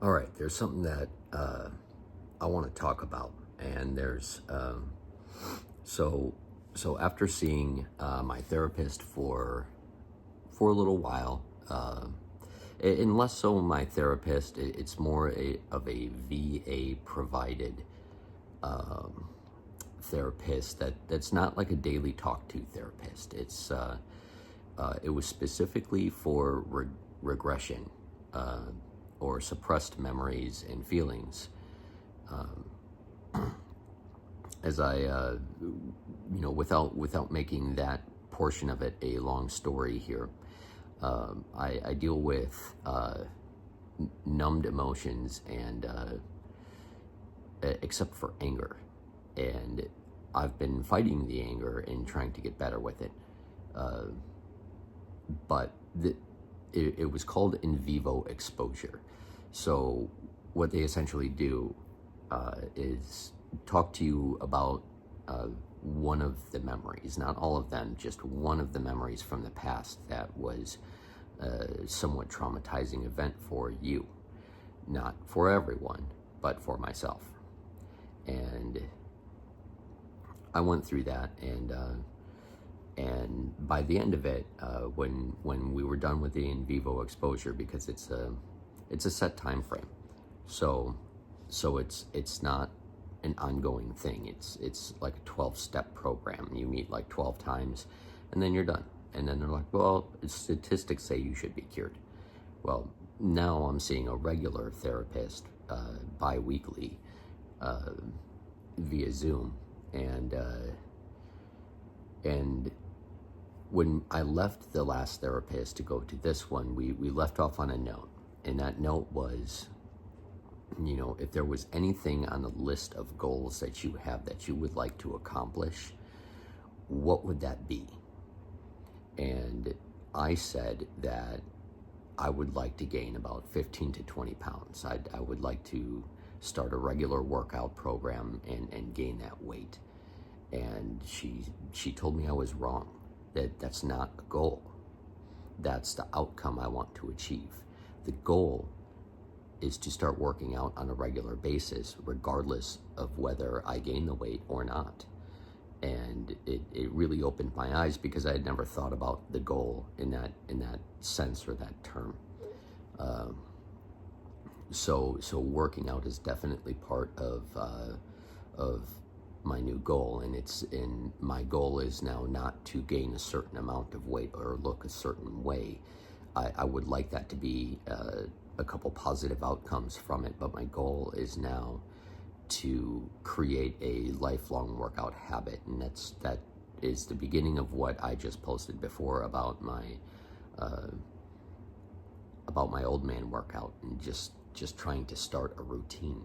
All right, there's something that I want to talk about, and there's so so after seeing my therapist for a little while, and less so my therapist, it's more of a VA provided therapist that's not like a daily talk to therapist. It was specifically for regression. Or suppressed memories and feelings. As I, without making that portion of it a long story here, I deal with numbed emotions and except for anger, and I've been fighting the anger and trying to get better with it, but it was called in vivo exposure. So what they essentially do is talk to you about one of the memories, not all of them, just one of the memories from the past that was a somewhat traumatizing event for you. Not for everyone, but for myself. And I went through that, and by the end of it, when we were done with the in vivo exposure, because it's a set time frame, so it's not an ongoing thing. It's like a 12-step program. You meet like 12 times, and then you're done. And then they're like, well, statistics say you should be cured. Well, now I'm seeing a regular therapist bi-weekly via Zoom, and when I left the last therapist to go to this one, we left off on a note, and that note was, if there was anything on the list of goals that you have that you would like to accomplish, what would that be? And I said that I would like to gain about 15 to 20 pounds. I would like to start a regular workout program and gain that weight. And she told me I was wrong, that's not a goal. That's the outcome I want to achieve. The goal is to start working out on a regular basis, regardless of whether I gain the weight or not. And it really opened my eyes, because I had never thought about the goal in that sense or that term. So working out is definitely part of my new goal, and my goal is now not to gain a certain amount of weight or look a certain way. I would like that to be a couple positive outcomes from it, but my goal is now to create a lifelong workout habit, and that is the beginning of what I just posted before about my old man workout, and just trying to start a routine.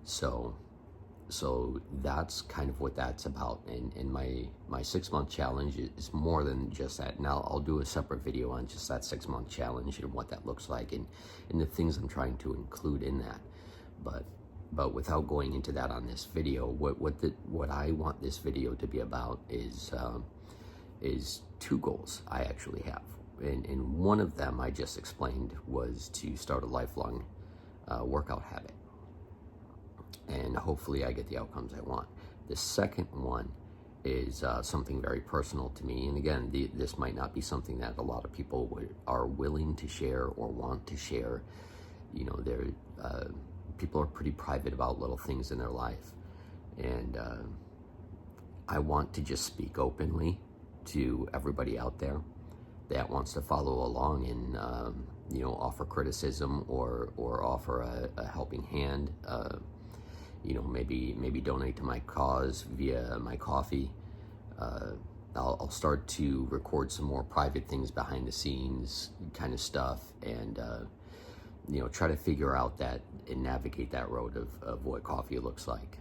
So that's kind of what that's about, and my 6-month challenge is more than just that. Now I'll do a separate video on just that 6-month challenge and what that looks like, and the things I'm trying to include in that. But without going into that on this video, what I want this video to be about is 2 goals I actually have, and one of them I just explained was to start a lifelong workout habit, and hopefully I get the outcomes I want. The second one is something very personal to me, and again, this might not be something that a lot of people are willing to share or want to share. People are pretty private about little things in their life, and I want to just speak openly to everybody out there that wants to follow along and offer criticism or offer a helping hand. Maybe donate to my cause via my coffee. I'll start to record some more private things behind the scenes kind of stuff, and try to figure out that and navigate that road of what coffee looks like.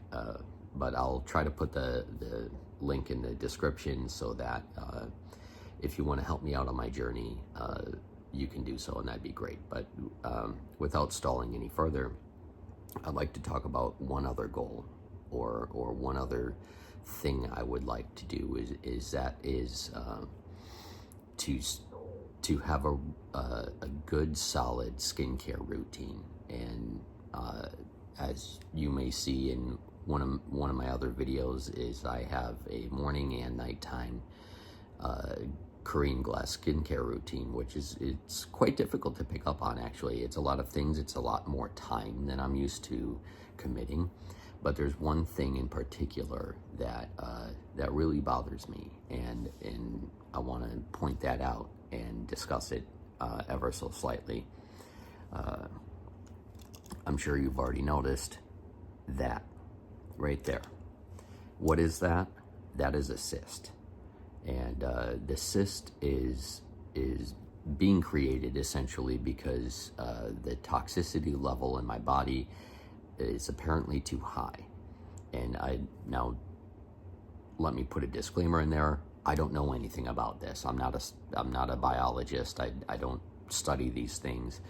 But I'll try to put the link in the description, so that if you want to help me out on my journey, you can do so, and that'd be great. But without stalling any further, I'd like to talk about one other goal, or one other thing I would like to do is to have a good solid skincare routine. And as you may see in one of my other videos, is I have a morning and nighttime Korean glass skincare routine, which it's quite difficult to pick up on. Actually, it's a lot of things. It's a lot more time than I'm used to committing. But there's one thing in particular that that really bothers me, and I want to point that out and discuss it ever so slightly. I'm sure you've already noticed that right there. What is that? That is a cyst, and the cyst is being created essentially because the toxicity level in my body is apparently too high. And now let me put a disclaimer in there. I don't know anything about this. I'm not a biologist. I don't study these things.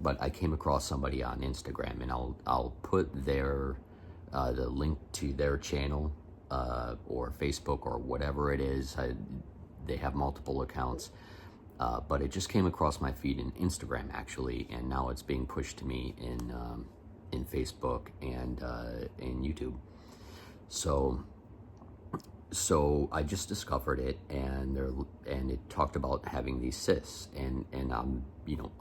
But I came across somebody on Instagram, and I'll put their the link to their channel or Facebook or whatever it is. They have multiple accounts, but it just came across my feed in Instagram actually, and now it's being pushed to me in Facebook and in YouTube. So I just discovered it, and it talked about having these cysts, and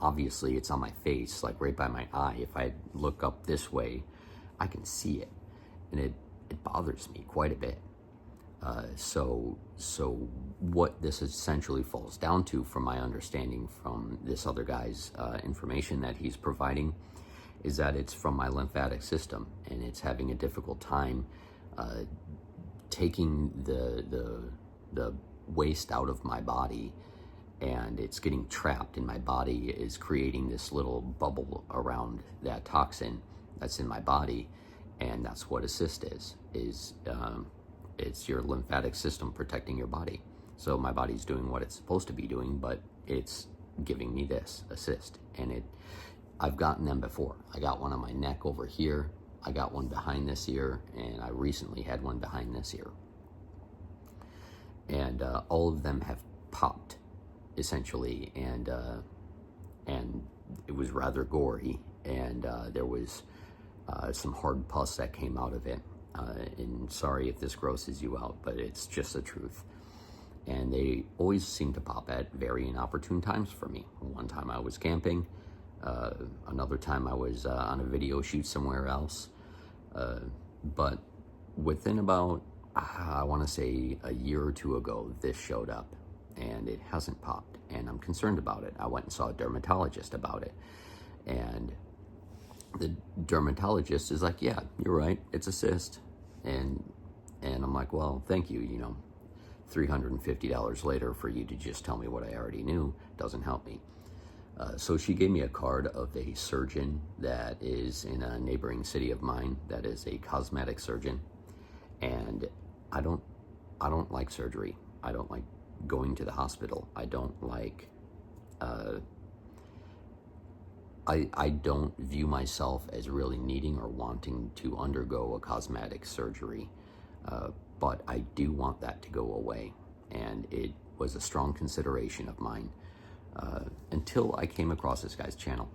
obviously it's on my face, like right by my eye. If I look up this way, I can see it, and it bothers me quite a bit. So what this essentially falls down to, from my understanding from this other guy's information that he's providing, is that it's from my lymphatic system, and it's having a difficult time taking the waste out of my body, and it's getting trapped in my body, is creating this little bubble around that toxin that's in my body. And that's what a cyst is it's your lymphatic system protecting your body. So my body's doing what it's supposed to be doing, but it's giving me this, a cyst. And I've gotten them before. I got one on my neck over here, I got one behind this ear, and I recently had one behind this ear. And all of them have popped, essentially, and it was rather gory, and there was some hard pus that came out of it. And sorry if this grosses you out, but it's just the truth. And they always seem to pop at very inopportune times for me. One time I was camping, another time I was on a video shoot somewhere else. But within about, I want to say a year or two ago, this showed up, and it hasn't popped, and I'm concerned about it. I went and saw a dermatologist about it, and the dermatologist is like, yeah, you're right, it's a cyst. And I'm like, well, thank you, $350 later for you to just tell me what I already knew doesn't help me. So she gave me a card of a surgeon that is in a neighboring city of mine that is a cosmetic surgeon. And I don't like surgery. I don't like going to the hospital. I don't like, I don't view myself as really needing or wanting to undergo a cosmetic surgery. But I do want that to go away. And it was a strong consideration of mine. Until I came across this guy's channel.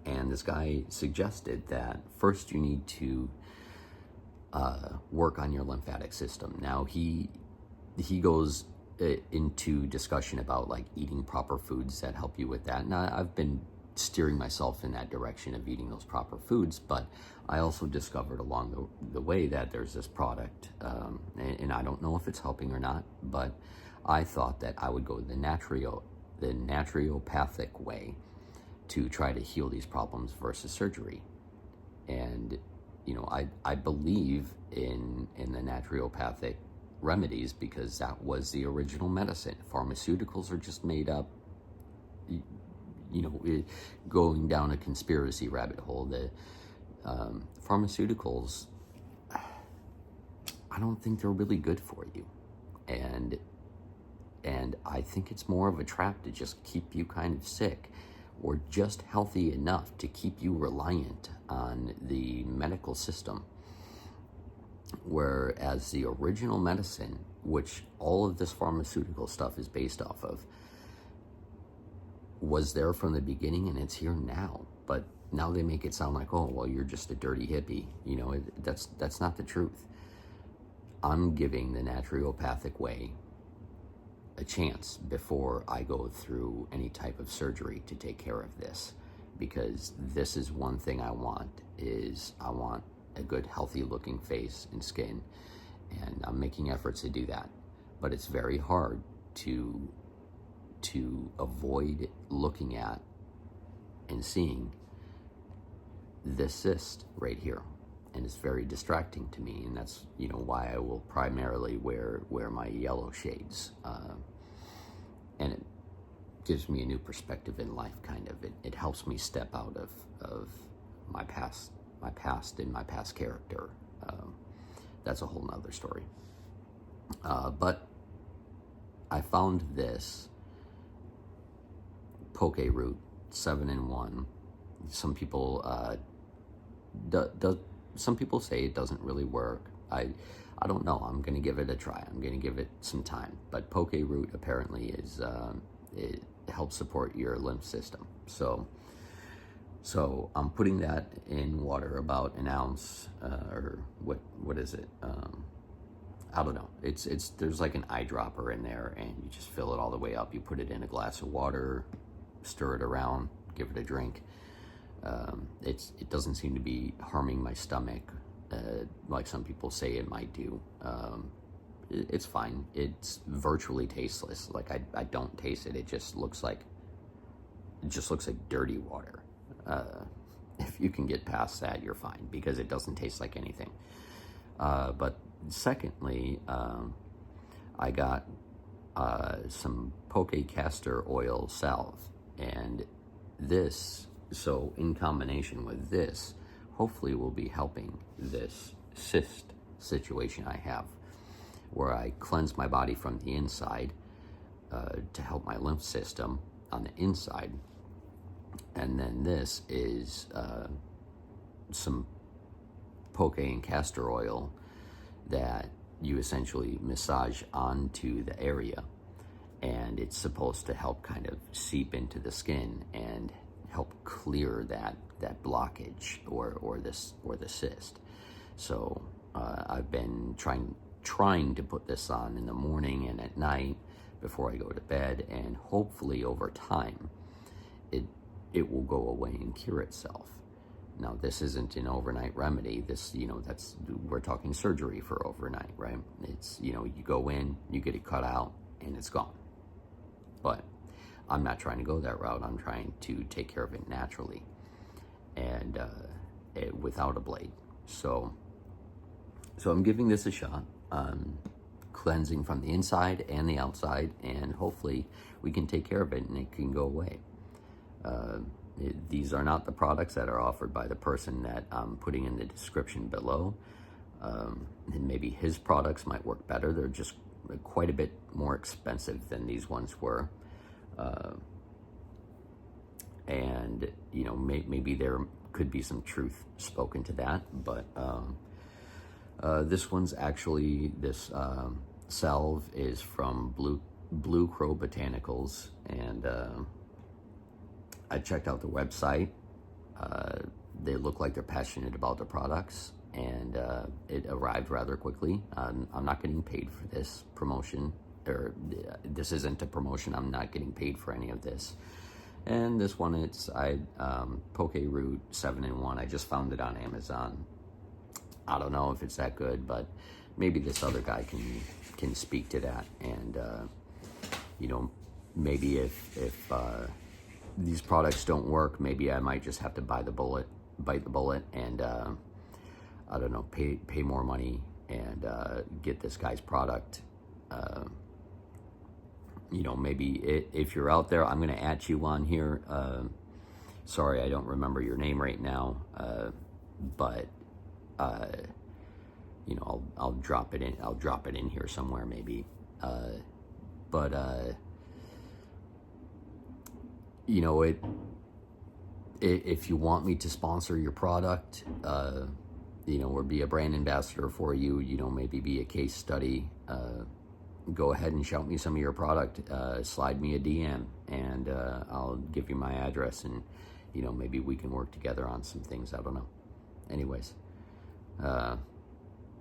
And this guy suggested that first you need to work on your lymphatic system. Now he goes into discussion about like eating proper foods that help you with that. Now I've been steering myself in that direction of eating those proper foods, but I also discovered along the way that there's this product, and I don't know if it's helping or not, but I thought that I would go the naturopathic way to try to heal these problems versus surgery. And I believe in the naturopathic remedies because that was the original medicine. Pharmaceuticals are just made up, going down a conspiracy rabbit hole. The pharmaceuticals, I don't think they're really good for you, and I think it's more of a trap to just keep you kind of sick or just healthy enough to keep you reliant on the medical system. Whereas the original medicine, which all of this pharmaceutical stuff is based off of, was there from the beginning and it's here now. But now they make it sound like, oh, well, you're just a dirty hippie. You know, that's not the truth. I'm giving the naturopathic way a chance before I go through any type of surgery to take care of this, because this is one thing I want, is I want a good, healthy looking face and skin, and I'm making efforts to do that. But it's very hard to avoid looking at and seeing this cyst right here, and it's very distracting to me, and that's, you know, why I will primarily wear my yellow shades, and it gives me a new perspective in life. Kind of, it helps me step out of my past and my past character. That's a whole nother story. But I found this poke root 7-in-1. Some people some people say it doesn't really work. I don't know. I'm gonna give it a try. I'm gonna give it some time. But poke root apparently is it helps support your lymph system. So I'm putting that in water, about an ounce, or what is it? I don't know. It's there's like an eyedropper in there, and you just fill it all the way up. You put it in a glass of water, stir it around, give it a drink. It doesn't seem to be harming my stomach, like some people say it might do. It's fine. It's virtually tasteless. Like I don't taste it. It just looks like dirty water. If you can get past that, you're fine, because it doesn't taste like anything. But secondly, I got some poke castor oil salve, and this, so in combination with this, hopefully will be helping this cyst situation I have, where I cleanse my body from the inside to help my lymph system on the inside. And then this is some poke and castor oil that you essentially massage onto the area, and it's supposed to help kind of seep into the skin and help clear that blockage or the cyst. So I've been trying to put this on in the morning and at night before I go to bed, and hopefully over time it will go away and cure itself. Now, this isn't an overnight remedy. This, you know, we're talking surgery for overnight, right? It's, you know, you go in, you get it cut out, and it's gone. But I'm not trying to go that route. I'm trying to take care of it naturally, and without a blade. So I'm giving this a shot. Cleansing from the inside and the outside, and hopefully we can take care of it and it can go away. These are not the products that are offered by the person that I'm putting in the description below. And maybe his products might work better. They're just quite a bit more expensive than these ones were. And, you know, maybe there could be some truth spoken to that. But this one's actually, this salve is from Blue Crow Botanicals, and I checked out the website. They look like they're passionate about the products, and it arrived rather quickly. I'm not getting paid for this promotion, or this isn't a promotion. I'm not getting paid for any of this. And this one, it's poke root 7-in-1. I just found it on Amazon. I don't know if it's that good, but maybe this other guy can speak to that. And you know, maybe if these products don't work, maybe I might just have to bite the bullet, and I don't know, pay more money and get this guy's product. You know, maybe if you're out there, I'm going to add you on here. Sorry, I don't remember your name right now, but you know, I'll drop it in. I'll drop it in here somewhere, maybe. But you know, if you want me to sponsor your product, you know, or be a brand ambassador for you, you know, maybe be a case study, go ahead and shout me some of your product, slide me a DM, and I'll give you my address, and you know, maybe we can work together on some things. I don't know. Anyways,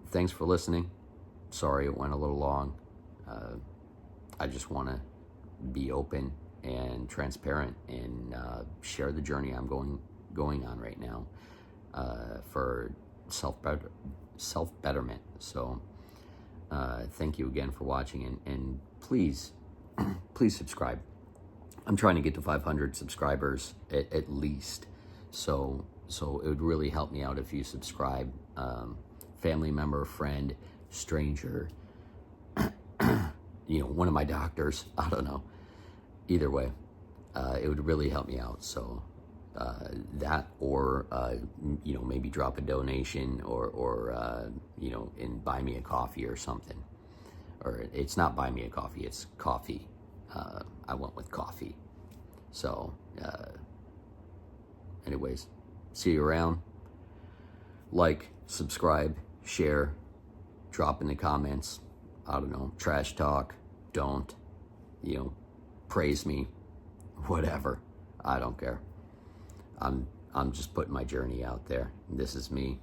thanks for listening. Sorry it went a little long. I just want to be open and transparent and share the journey I'm going on right now for self-betterment. So thank you again for watching, and please please subscribe. I'm trying to get to 500 subscribers at least, so it would really help me out if you subscribe. Family member, friend, stranger, you know, one of my doctors, I don't know. Either way, it would really help me out. So that, or you know, maybe drop a donation, or you know, and buy me a coffee or something. Or it's not buy me a coffee, it's coffee. I went with coffee. So anyways, see you around. Like, subscribe, share, drop in the comments. I don't know, trash talk, don't, you know, praise me, whatever. I don't care. I'm just putting my journey out there. This is me.